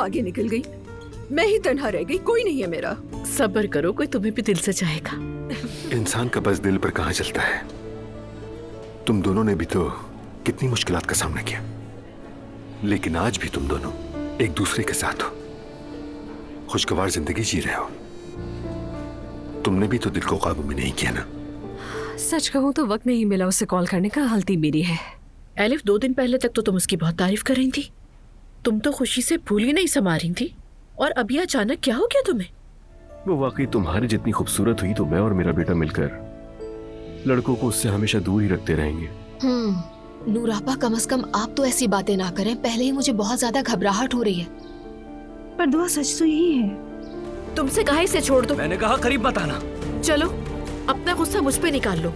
आगे निकल गई, मैं ही तन्हा रह गई, कोई नहीं है मेरा। सब्र करो, कोई तुम्हें भी दिल से चाहेगा। इंसान का बस दिल पर कहाँ चलता है। तुम दोनों ने भी तो कितनी मुश्किलात का सामना किया, लेकिन आज भी तुम दोनों एक दूसरे के साथ हो, खुशगवार जिंदगी जी रहे हो। तुमने भी तो दिल को काबू में नहीं किया ना। सच कहूँ तो वक्त नहीं मिला उसे कॉल करने का, गलती मेरी है। एलिफ, 2 दिन पहले तक तो तुम उसकी बहुत तारीफ कर रही थी। तुम तो खुशी से फूल ही नहीं समा रही थी, और अभी अचानक क्या हो गया तुम्हें? वो वाकई तुम्हारी जितनी खूबसूरत हुई तो मैं और मेरा बेटा मिलकर लड़कों को उससे हमेशा दूर ही रखते रहेंगे। नूरापा, कम से कम आप तो ऐसी बातें ना करें। पहले ही मुझे बहुत ज्यादा घबराहट हो रही है। पर दुआ सच तो यही है। तुमसे कहा इसे छोड़ दो। मैंने कहा करीब बताना। चलो, अपना गुस्सा मुझ पे निकाल लो।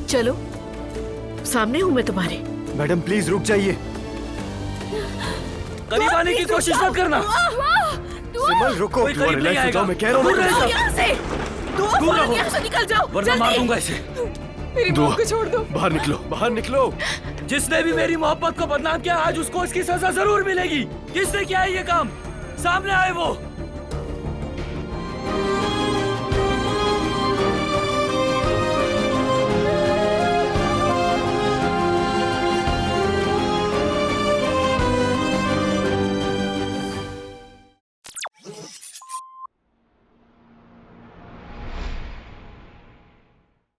चलो, सामने हूं मैं तुम्हारे। मैडम प्लीज रुक जाइए। करीब आने की कोशिश मत करना। सिमल रुको, कोई करीब नहीं आएगा। मैं कह रहा हूँ दूर रहो, यहाँ से निकल जाओ, वरना मार दूंगा इसे। मेरी बहू को छोड़ दो। बाहर निकलो, बाहर निकलो। जिसने भी मेरी मोहब्बत को बदनाम किया, आज उसको इसकी सजा जरूर मिलेगी। किसने किया है ये काम? सामने आए वो।